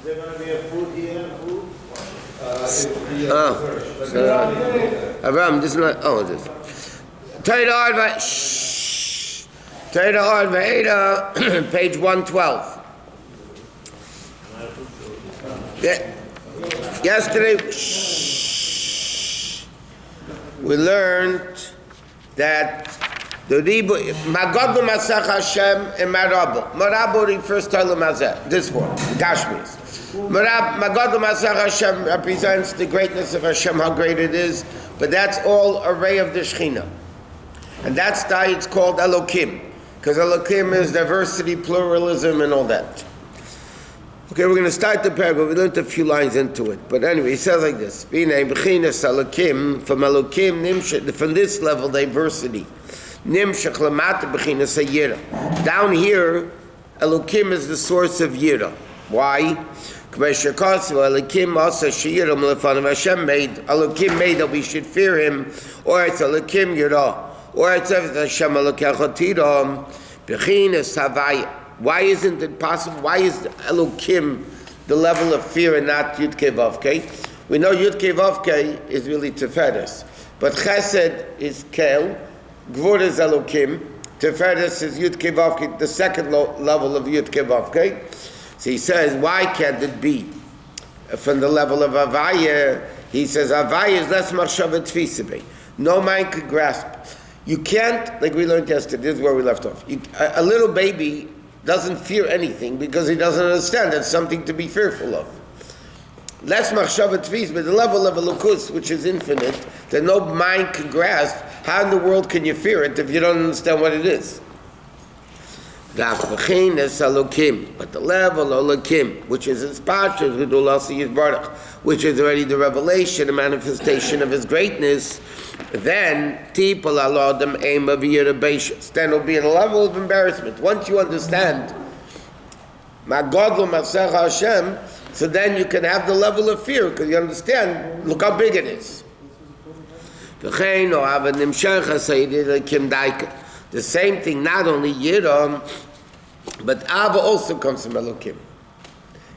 Is there going to be a food here? Food? Avram, this is not. Oh, this. Torah Arva, page 112. Yesterday, we learned that the Ribu, Magadu Masach Hashem and Marabu. Marabu refers to Elamazeh, this one, the Gashmis. Magadu Masach Hashem represents the greatness of Hashem, how great it is, but that's all array of the Shekhinah. And that's why it's called Elokim, because Elokim is diversity, pluralism, and all that. Okay, we're going to start the paragraph. We learned a few lines into it. But anyway, he says like this. From Elokim, from this level, diversity. Down here, Elokim is the source of Yira. Why? Hashem made that we should fear Him, or it's Elokim Yira, or it's Hashem Elokecha Tira, Bechinas Havaya. Why isn't it possible? Why is Elokim the level of fear and not Yud Kei Vav Kei? We know Yud Kei Vav Kei is really Tiferes, but Chesed is Kel, Gvur is Elokim, Tiferes is Yud Kei Vav Kei, the second level of Yud Kei Vav Kei. So he says, why can't it be from the level of Avaya? He says, Avaya is less Machshava Tfisabei. No mind could grasp. You can't, like we learned yesterday, this is where we left off. A little baby doesn't fear anything because he doesn't understand that's something to be fearful of. Less machshava tfis, but the level of elokus, which is infinite, that no mind can grasp, how in the world can you fear it if you don't understand what it is? But the level of elokim, which is his pashas, which is already the revelation, the manifestation of his greatness, then people allow them aim of Yerubashis. Then will be at a level of embarrassment. Once you understand Magadlu Masech Hashem, so then you can have the level of fear because you understand. Look how big it is. The same thing, not only Yiram, but Ava also comes from Elokim.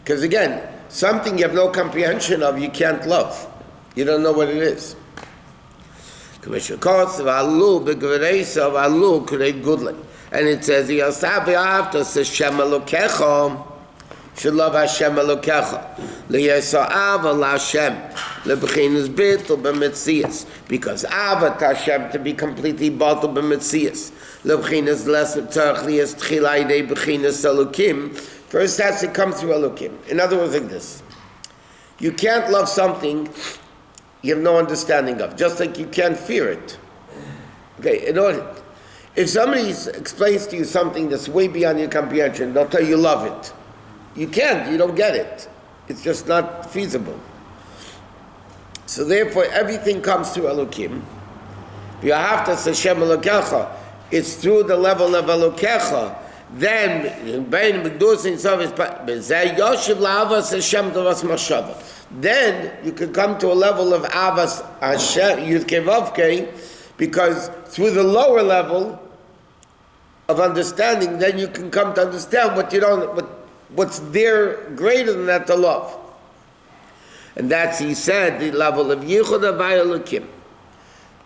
Because again, something you have no comprehension of, you can't love. You don't know what it is. And it says, Hashem Elokecha, should love Hashem Elokecha. L'yesa'ava l'Hashem, l'b'chinas bitul b'metzias. Because Ava to Hashem, to be completely batul b'metzias. L'b'chinas less tzarech liyas tchila yidei b'chinas Elokim. First has to come through Elokim. In other words, like this. You can't love something you have no understanding of, just like you can't fear it. Okay, in order, if somebody explains to you something that's way beyond your comprehension, they'll tell you love it. You can't, you don't get it. It's just not feasible. So therefore, everything comes through Elokim. You have to Hashem Elokecha. It's through the level of Elokecha. Then, then you can come to a level of Avas Hashem, Yud Kei Vav Kei, because through the lower level of understanding, then you can come to understand what you don't, what's there greater than that to love. And that's, he said, the level of Yichud Havaya Elokim.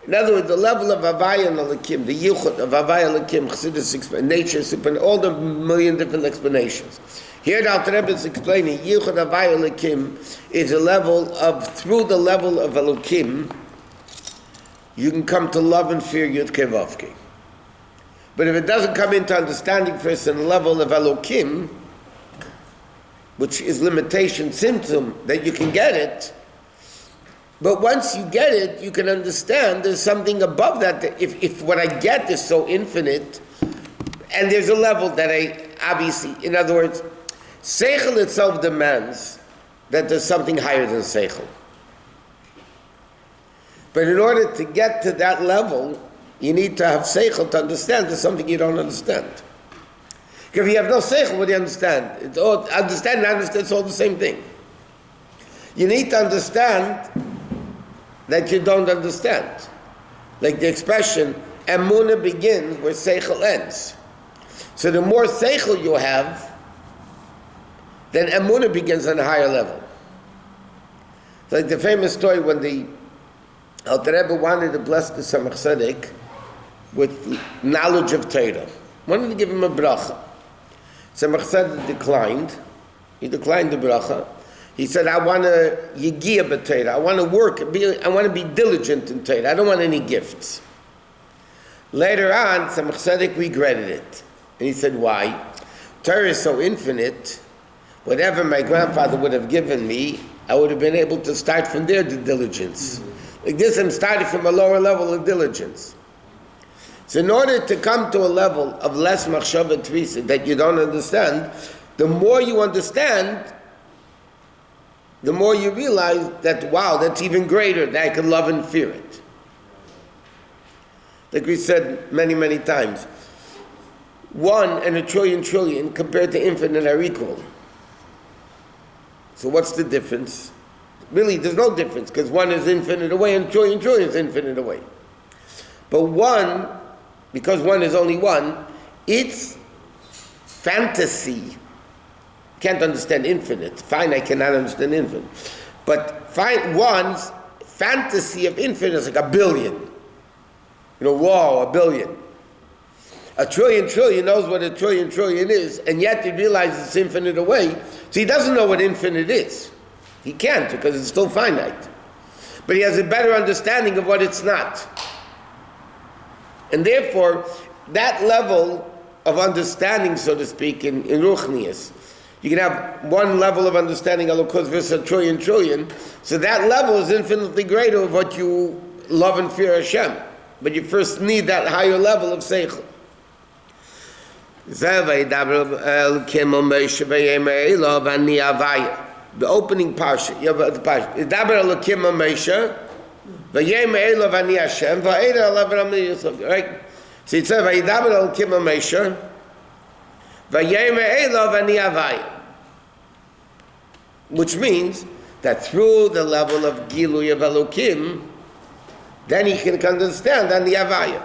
In other words, the level of Havaya and Elokim, the Yichud of Havaya Elokim, Chassidus, nature, super, all the million different explanations. Here the Alter Rebbe is explaining, Yichud Havaya Elokim is a level of, through the level of Elokim, you can come to love and fear Yud Kei Vav Kei. But if it doesn't come into understanding first in the level of Elokim, which is limitation, symptom, that you can get it, but once you get it, you can understand there's something above that if what I get is so infinite, and there's a level that I obviously, in other words, Seichel itself demands that there's something higher than Seichel. But in order to get to that level, you need to have Seichel to understand there's something you don't understand. If you have no Seichel, what do you understand? It's all, understand and understand, it's all the same thing. You need to understand that you don't understand. Like the expression, Emunah begins where Seichel ends. So the more Seichel you have, then emunah begins on a higher level. Like the famous story when the Alter Rebbe wanted to bless the Samach Tzedek with knowledge of Torah. Wanted to give him a bracha. Samach Tzedek declined. He declined the bracha. He said, I want to yigia b'Torah. I want to work. I want to be diligent in Torah. I don't want any gifts. Later on, Samach Tzedek regretted it. And he said, why? Torah is so infinite. Whatever my grandfather would have given me, I would have been able to start from there to diligence. Like this, I'm starting from a lower level of diligence. So in order to come to a level of less machshava tvisa that you don't understand, the more you understand, the more you realize that, wow, that's even greater, that I can love and fear it. Like we said many, many times, 1 and a trillion compared to infinite are equal. So what's the difference? Really, there's no difference, because 1 is infinite away and a trillion is infinite away. But 1, because 1 is only 1, it's fantasy. Can't understand infinite. Fine, I cannot understand infinite. But 1's fantasy of infinite is like a billion. Whoa, a billion. A trillion knows what a trillion is, and yet he realizes it's infinite away. So he doesn't know what infinite is. He can't, because it's still finite. But he has a better understanding of what it's not. And therefore, that level of understanding, so to speak, in Ruchnius, you can have one level of understanding Elokus versus a trillion, so that level is infinitely greater of what you love and fear Hashem. But you first need that higher level of Seichel. The opening parsha, the parsha. Idaber Elokim Moshe, v'yemei Elo v'ani Hashem, v'eira alav v'ramli Yosef. Right? So it says, v'yidaber Elokim Moshe, v'yemei Elo v'ani Havaya. Which means that through the level of Gilui of Elokim, then he can understand on the Havaya.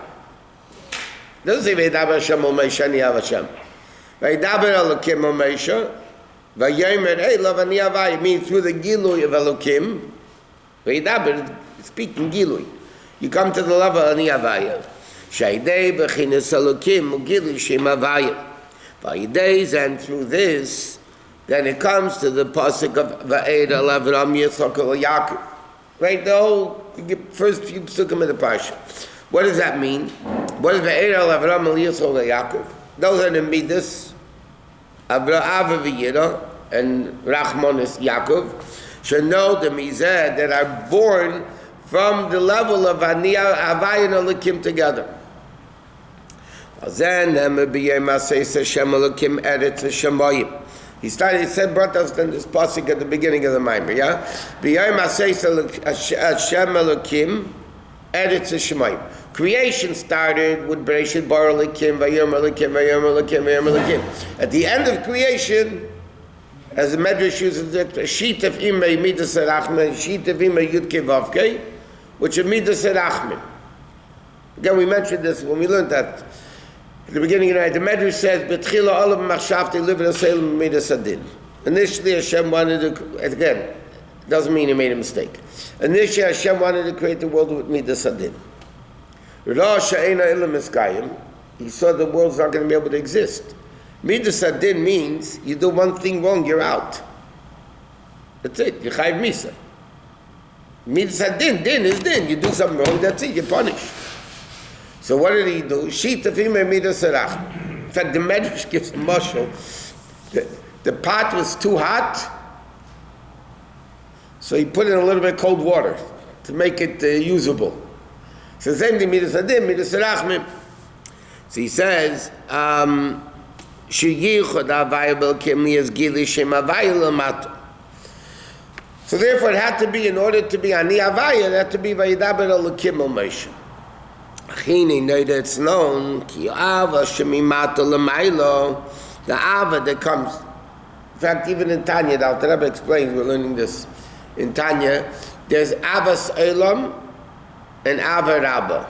Doesn't say v'yidaber Hashem Moshe ani Hashem. V'yidaber Elokim Moshe, Vayomer Elo v'ani Havaya means through the Gilui of Elokim. V'yidaber, speaking Gilui. You come to the level of Ani Havaya. Shaydei b'chinas Elokim u'Gilui shem Havaya. V'yidei, and through this, then it comes to the pasuk of Va'ed alav Ram Yitzchak Yaakov. Right, the whole first few psukim of the parsha. What does that mean? What is Va'ed alav Ram Yitzchak Yaakov? Those are the midas. Avraham v'Yira and Rachmanis Yaakov should know the mizeh that are born from the level of Aniyah, Havaya and Elokim together. He brought us in this pasuk at the beginning of the Maimer, yeah? Creation started with Bereshit Bar Elokim, Vayom Elokim. At the end of creation, as the Medrash uses it, Shit of Imei Midas Erachmin, Shit of Imei Yudke Vavke, which is Midas Erachmin. Again, we mentioned this when we learned that at the beginning of the night. The Medrash says, Betchila Olav Machshavte live in a Salem Midas Adin. Initially, Hashem wanted to, again, doesn't mean he made a mistake. Initially, Hashem wanted to create the world with Midas Adin. He saw the world's not going to be able to exist. Midas Adin means you do one thing wrong, you're out. That's it. You chayv misa. Midas Adin, din is din. You do something wrong, that's it. You're punished. So what did he do? Shitafim Midas Arach. In fact, the Medrash gives a mashal. The pot was too hot, so he put in a little bit of cold water to make it usable. So the same thing, Midas Adin, Midas Rachmim. So he says, so therefore it had to be, in order to be Ani Havaya, it had to be Vayidaber Elokim Moshe. It's known, the Ava that comes. In fact, even in Tanya, the Alter Rebbe explains, we're learning this in Tanya, there's Avas Elam and Ava Rabba.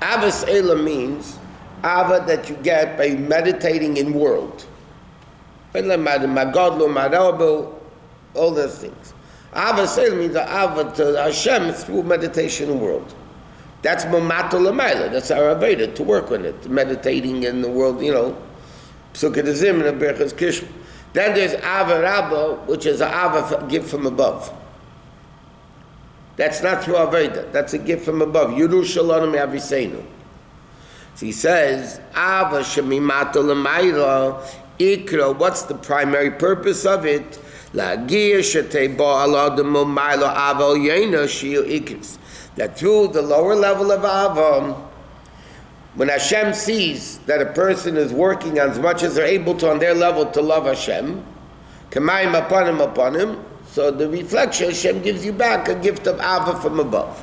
Avas Elam means Ava that you get by meditating in world. Magadlo, Marabo, all those things. Ava Sel means the Ava to Hashem through meditation world. That's Mamato Lamaila, that's our Aveda, to work on it, meditating in the world, Psukkah Zim and Berchas Kishma. Then there's Ava Rabba, which is an Ava gift from above. That's not through Aveda, that's a gift from above. Yerushalayim Aviseinu. So he says, Ava Shemimato Lamaila, Ikra, what's the primary purpose of it? That through the lower level of Ava, when Hashem sees that a person is working as much as they're able to on their level to love Hashem, Kamayim upon him, so the reflection, Hashem gives you back a gift of Ava from above.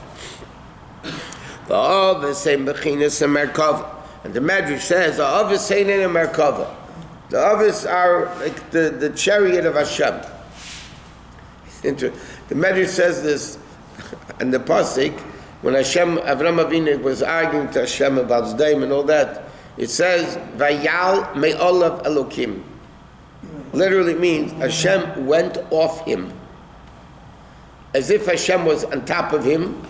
And the Medrash says, the Avos are like the chariot of Hashem. The Medrash says this, and the Pasuk, when Avram Avinu was arguing to Hashem about Zdaim and all that, it says, Vayal me'olav Elokim. Literally means Hashem went off him. As if Hashem was on top of him.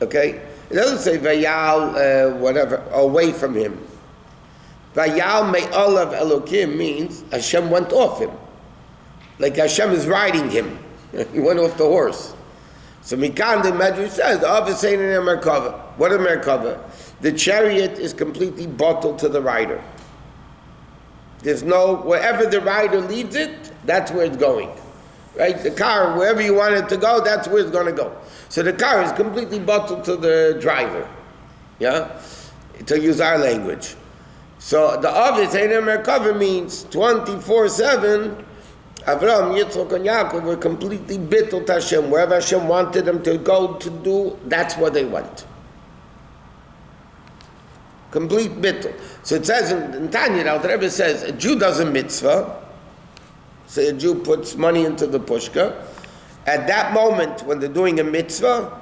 Okay? It doesn't say Vayal, whatever, away from him. Vayal me'olav Elokim means Hashem went off him. Like Hashem is riding him. He went off the horse. So Mikan, the Medrash says, the Avos ain't in a Merkava. What a Merkava? The chariot is completely bottled to the rider. There's wherever the rider leads it, that's where it's going. Right? The car, wherever you want it to go, that's where it's going to go. So the car is completely bottled to the driver. Yeah? To use our language. So the Avos ain't in a Merkava means 24/7, Avram, Yitzchak, and Yaakov were completely bittul to Hashem. Wherever Hashem wanted them to go to do, that's where they went. Complete bittul. So it says in Tanya, the Rebbe says, a Jew does a mitzvah. Say a Jew puts money into the pushka. At that moment, when they're doing a mitzvah,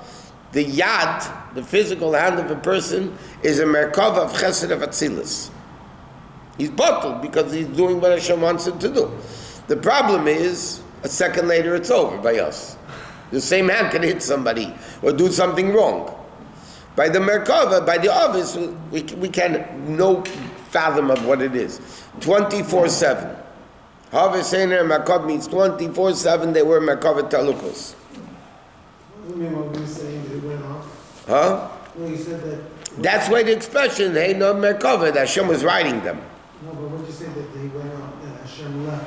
the yad, the physical hand of a person, is a merkava of chesed of atzilus. He's bottled because he's doing what Hashem wants him to do. The problem is, a second later it's over by us. The same hand can hit somebody or do something wrong. By the Merkava, by the Avos, we can no fathom of what it is. 24/7. Avos Einer Merkava means 24/7 they were Merkava Talukos. What do you mean when you saying that it went off? Huh? No, you said that... That's why the expression, hey, no Merkava, that Hashem was riding them. No, but when you say that they went off, that Hashem left...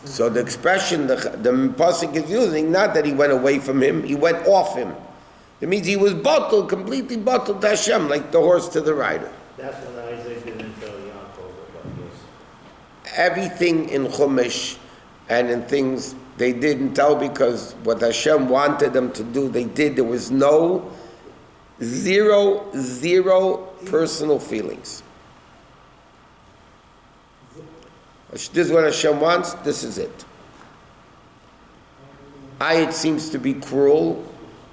So the expression the Pasuk is using, not that he went away from him, he went off him. It means he was bottled, completely bottled to Hashem, like the horse to the rider. That's when Isaac didn't tell Yaakov about this. Everything in Chumash and in things they didn't tell because what Hashem wanted them to do, they did. There was zero personal feelings. This is what Hashem wants, this is it. It seems to be cruel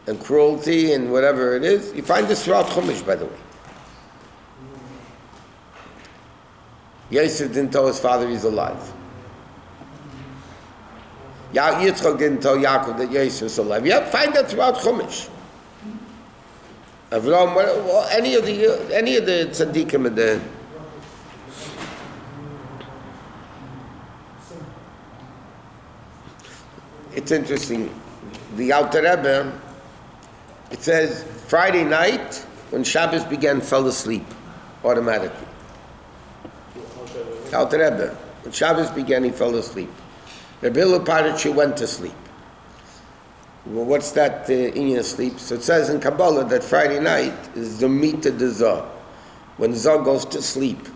and cruelty and whatever it is. You find this throughout Chumash, by the way. Yosef didn't tell his father he's alive. Yitzchak didn't tell Yaakov that Yosef is alive. You find that throughout Chumash. Avram, any of the tzaddikim in the... It's interesting. The Alter Rebbe, it says Friday night when Shabbos began, fell asleep automatically. Alter Rebbe, when Shabbos began, he fell asleep. Rabbi Paritchi went to sleep. Well, what's that in sleep? So it says in Kabbalah that Friday night is the meat of the Zah, when Zah goes to sleep.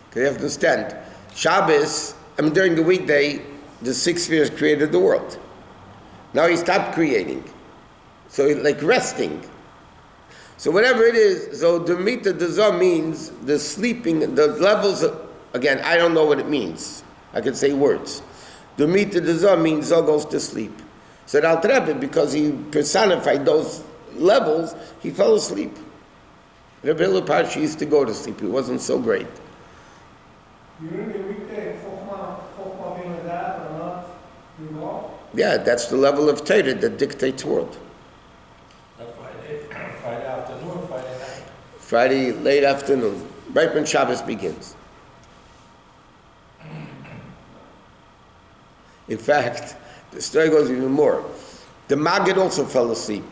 Because you have to understand, Shabbos, during the weekday, the 6 spheres created the world. Now he stopped creating. So like resting. So whatever it is, so the mita deza means the sleeping, the levels of, again, I don't know what it means. I can say words. The mita deza means Zah goes to sleep. So the Alter Rebbe, because he personified those levels, he fell asleep. Rabbi Paritchi used to go to sleep. He wasn't so great. During the weekday, Chokhmah being like that or not, you go? Yeah, that's the level of Torah that dictates world. Friday afternoon, Friday night. Friday, late afternoon, right when Shabbos begins. In fact, the story goes even more. The Maggid also fell asleep.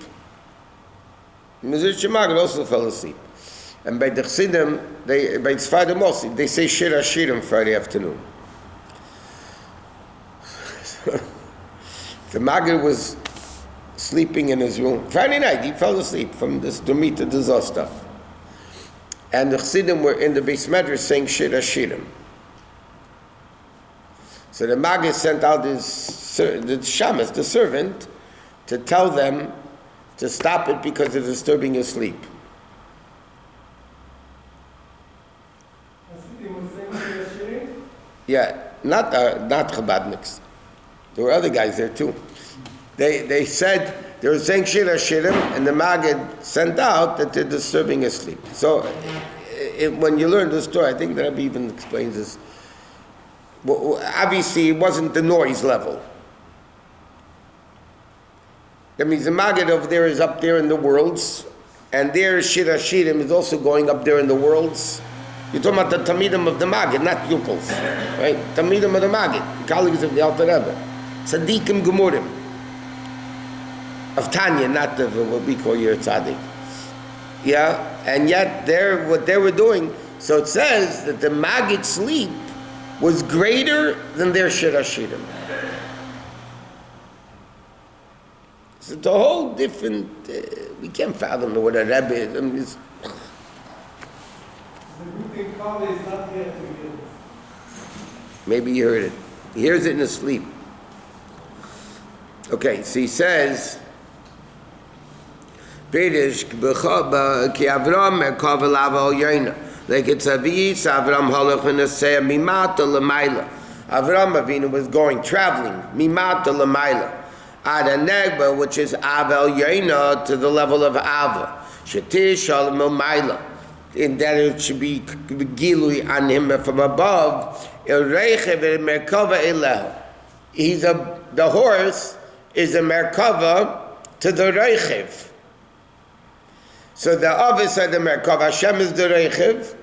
Mezritch Maggid also fell asleep. And by the Chassidim, by Tzfadim also, they say Shir HaShirim Friday afternoon. The Maggid was sleeping in his room. Friday night, he fell asleep from this Domita Dazah stuff. And the Chassidim were in the Beis Medrash saying Shir HaShirim. So the Maggid sent out the shamus, the servant, to tell them to stop it because it's disturbing your sleep. Yeah, not Chabadniks. There were other guys there too. They said they were saying Shir HaShirim, and the Maggid sent out that they're disturbing his sleep. So when you learn the story, I think the Rabbi even explains this. Well, obviously, it wasn't the noise level. That means the Maggid over there is up there in the worlds, and there Shir HaShirim is also going up there in the worlds. You're talking about the Talmidim of the Maggid, not pupils, right? Talmidim of the Maggid, colleagues of the Alter Rebbe, Tzadikim Gemurim, of Tanya, not of what we call your Tzadik. Yeah, and yet what they were doing. So it says that the Maggid sleep was greater than their Shir HaShirim. So it's a whole different. We can't fathom what a Rebbe is. I mean, it's, The good thing Kali is not here to hear. maybe he heard it. He hears it in his sleep. Okay, so he says, British, ki Avram merkava lava al yoina. Like it's Avis, Avram halach v'naseh mimata l'mayla. Avram Avinu was going, traveling, mimata l'mayla. Ad Negba, which is Avel Yoina, to the level of Ava. Shetir Shalom Mayla. In that it should be Gilui on him from above. The horse is a Merkava to the Reichev. So the Avis are the Merkava, Hashem is the Reichev.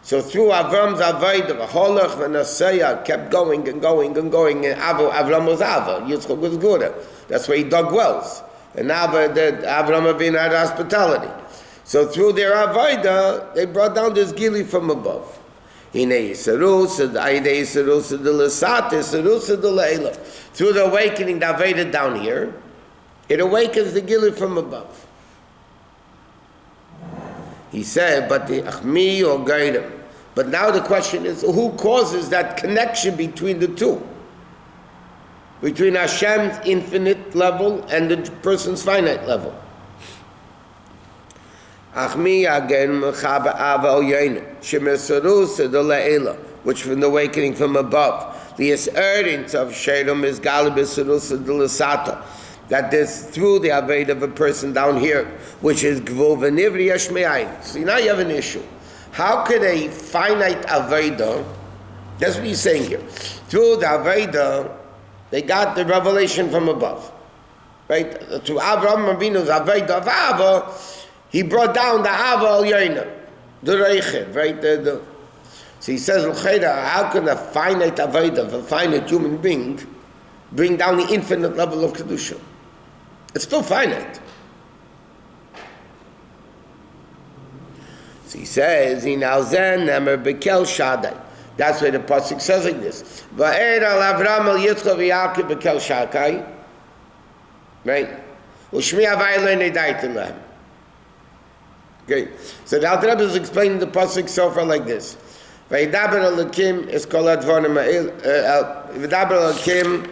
So through Avram's Avodah, Holach v'Nasaya kept going and going and going, and Avram was Ava, Yitzchak was Gura. That's where he dug wells. And Avram Avinu had hospitality. So through their Avodah, they brought down this Gili from above. Through the awakening, the Avodah down here, it awakens the Gili from above. He said, but the Achmi or Gaidim. But now the question is, who causes that connection between the two? Between Hashem's infinite level and the person's finite level. Achmi again Mechaba Ava Oyaina, Shemesarusa de La'ela, which from the awakening from above. The earnings of Shalom is Galibisarusa de Lasata. That is through the Aved of a person down here, which is Gvul V'Nivri Yashme'ayin. See, now you have an issue. How could a finite Aveda, that's what he's saying here, through the Aveda, they got the revelation from above. Right? To Avraham Avinu's Aveda of Ava, he brought down the Ava Al Yaina, the Reichev, right? So he says, how can a finite Aveda of a finite human being bring down the infinite level of Kedusha? It's still finite. So he says, Inalzen Nemer Bekel Shaddai. That's why the pasuk says like this. Va'er al Avram al Yitzchak v'Yaakov Bekel Shaddai. Right? U'shmi Havai Le'nei Daitin Lehem. Okay. So the Alter Rebbe is explaining the pasuk so far like this. V'yidaber Elokim es kol advarim v'yidaber Elokim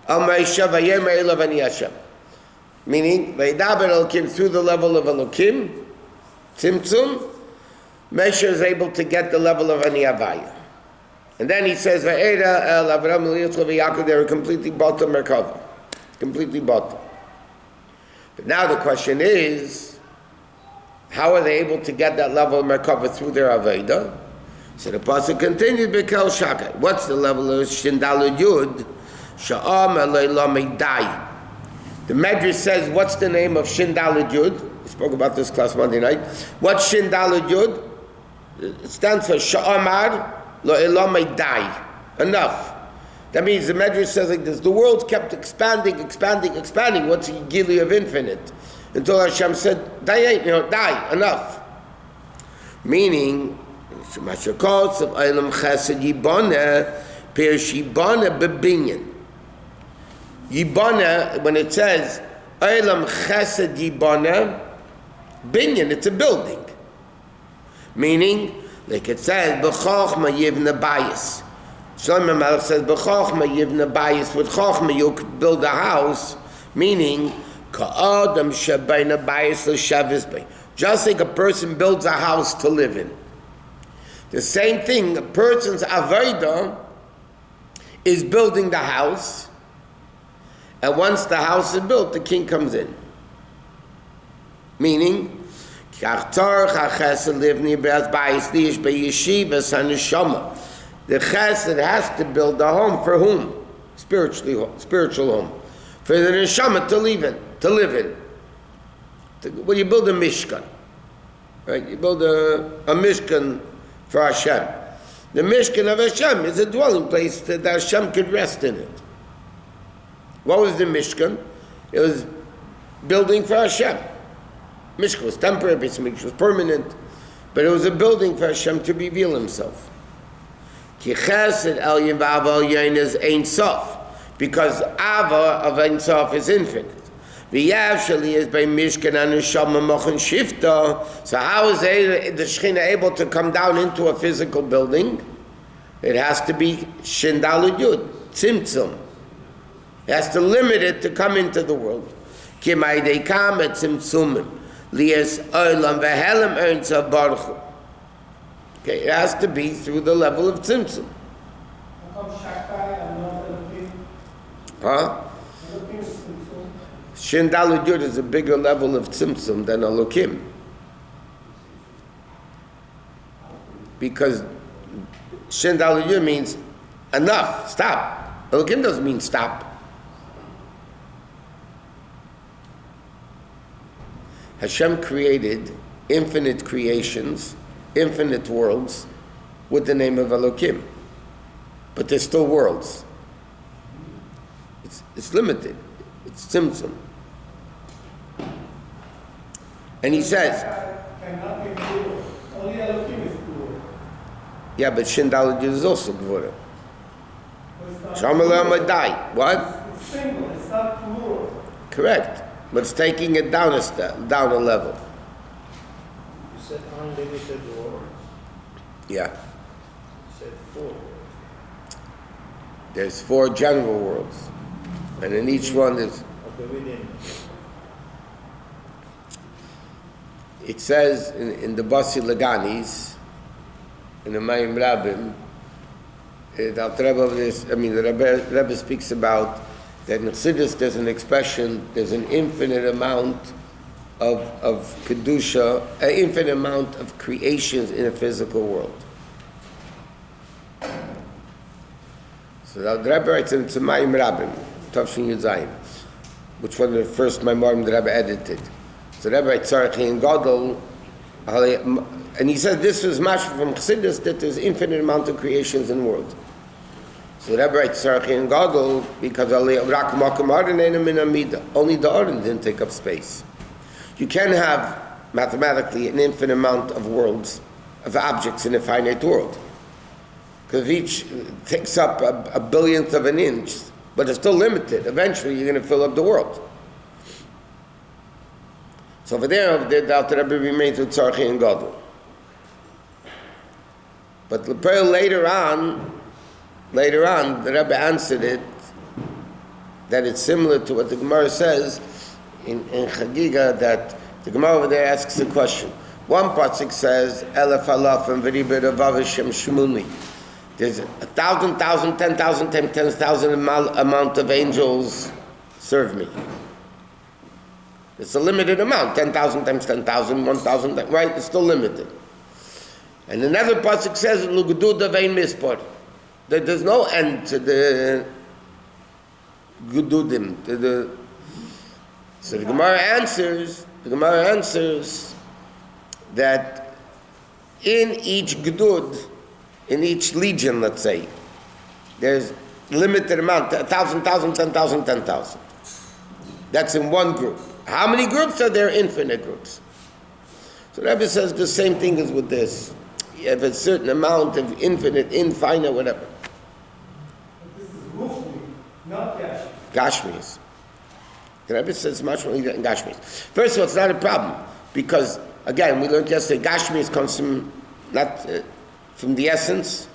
al Moshe v'yem Elav ani Hashem. Meaning, v'yidaber Elokim through the level of Elokim, Tzimtzum, Moshe is able to get the level of Ani Havaya. And then he says, Va'era el Avram el Yitzchak v'Yaakov, they were completely bottom Merkava. Completely bottom. But now the question is, how are they able to get that level of Merkava through their Aveda? So the pasuk continues, Bekel Shakai. What's the level of Shindalud Yud? Sha'am Eloi Lamedai. The Medrash says, what's the name of Shindalud Yud? We spoke about this class Monday night. What's Shindalud Yud? It stands for Sha'amar Lo Lamedai. Enough. That means the Medrash says like this, the world kept expanding. What's the Gili of infinite? Until Hashem said, die, enough. Meaning, Shemashakot of Eilam Chesed Yibana, Per Shibana Bebinyan. Yibana, when it says Eilam Chesed Yibana, Binyan, it's a building. Meaning, like it says, B'chochma Yivna Bayis. Shlomo Melech says, B'chochma Yivna Bayis. With Chochma you could build a house, meaning, Ka'adam Shebayna Bayis L'Shavis Bay. Just like a person builds a house to live in. The same thing, a person's avodah is building the house, and once the house is built, the king comes in. Meaning, the chesed has to build a home for whom? Spiritual home. For the neshama to live in. When you build a mishkan, right? You build a mishkan for Hashem. The mishkan of Hashem is a dwelling place that Hashem could rest in it. What was the mishkan? It was building for Hashem. Mishkan was temporary, Beis Mikdash was permanent, but it was a building for Hashem to reveal Himself. Ki chesed el yivava is ein sof, because Ava of ein sof is infinite. V'yavshali is by Mishkan and Neshama Mochen Shifta. So how is the Shekhinah able to come down into a physical building? It has to be Shindalud Yud, Tzimtzum. It has to limit it to come into the world. Kimai Deikam et Tzimtzumen. Lies Olam Vehelem Ernza Baruch. Okay, it has to be through the level of Tzimtzum. How come Shakai and not Elohim? Huh? Elohim is Tzimtzum. Shindalud Yud is a bigger level of Tzimtzum than Elokim. Because Shindalud Yud means enough, stop. Elokim doesn't mean stop. Hashem created infinite creations, infinite worlds, with the name of Elokim. But they're still worlds. It's limited. It's Tzimtzum. And he says, Cannot be pure. Only Elohim is pure. yeah, but Shindalud Yud is also Gvura. But it's not Shamallah pure. Madai. What? It's single, it's not plural. Correct. But it's taking it down a level. You said unlimited world. Yeah. You said 4. There's 4 general worlds. And in each one is, Okay, within. it says in the Basi Laganis, in the Mayim Rabbim, the Rebbe speaks about that in Chassidus there's an expression, there's an infinite amount of Kedusha, an infinite amount of creations in a physical world. So the Rebbe writes in Mayim Rabbim, Tavshin Yudzayin, which one of the first Maimarim the Rebbe edited. So the Rebbe writes Tzarchi and Gadol, and he said this was much from Chassidus that there's infinite amount of creations in the world. So the Rebbe writes Tzarchi and Gadol because only the Aron didn't take up space. You can have mathematically an infinite amount of worlds, of objects in a finite world. Because each takes up a billionth of an inch, but it's still limited. Eventually you're going to fill up the world. So over there, the Alter Rebbe remains with Tzarchi and Gadol. But later on, the Rebbe answered it that it's similar to what the Gemara says in Chagiga, that the Gemara over there asks a question. One pasuk says, Elef alafim v'ribe ravav Hashem shmuni. There's 1,000, 10,000, 10,000 amount of angels serve me. It's a limited amount, 10,000 times 10,000, 1,000, right? It's still limited. And another pasuk says, "Lugdud avein mispor." That there's no end to the gududim. So the Gemara answers. That in each gdud, in each legion, let's say, there's limited amount, 1,000, 10,000, 10,000. That's in one group. How many groups are there? Infinite groups. So Rabbi says the same thing as with this. You have a certain amount of infinite, whatever. But this is ruchni, not Yashim. Gashmis. The Rebbe says much more in Gashmis. First of all, it's not a problem because again we learned yesterday Gashmis comes from not from the essence.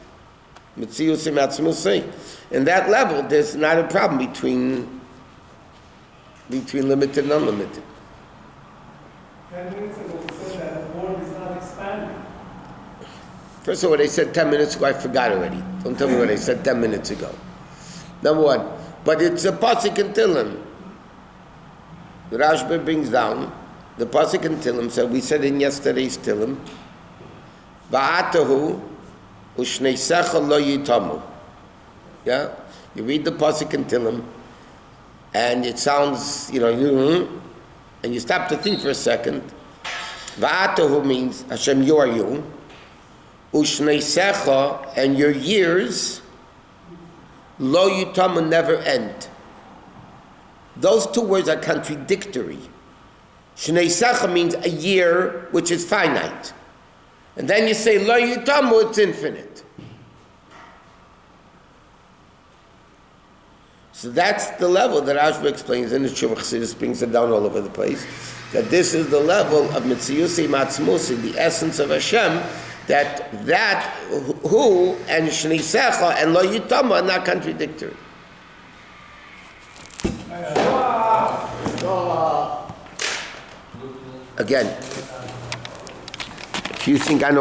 Mitzius Matzmusei. In that level, there's not a problem between limited and unlimited. 10 minutes ago, we said that the world is not expanding. First of all, what I said 10 minutes ago, I forgot already. Don't tell me what I said 10 minutes ago. Number one, but it's a pasuk in Tillim. The Rashba brings down the pasuk in Tillim. So we said in yesterday's Tillim, Va'atahu u'shneisecha lo yitamu. Yeah, you read the pasuk in Tillim, and it sounds, and you stop to think for a second. Va'atahu means Hashem, you are you. U'shneisecha, and your years, lo yitamu, never end. Those two words are contradictory. Shneisecha means a year which is finite. And then you say, lo yitamu, it's infinite. So that's the level that Ashba explains, and the Shuvah Chassidus brings it down all over the place, that this is the level of Mitziyusi Matzmusi, the essence of Hashem, that who and Shnisecha and Lo Yitamu are not contradictory. Again, if you think I know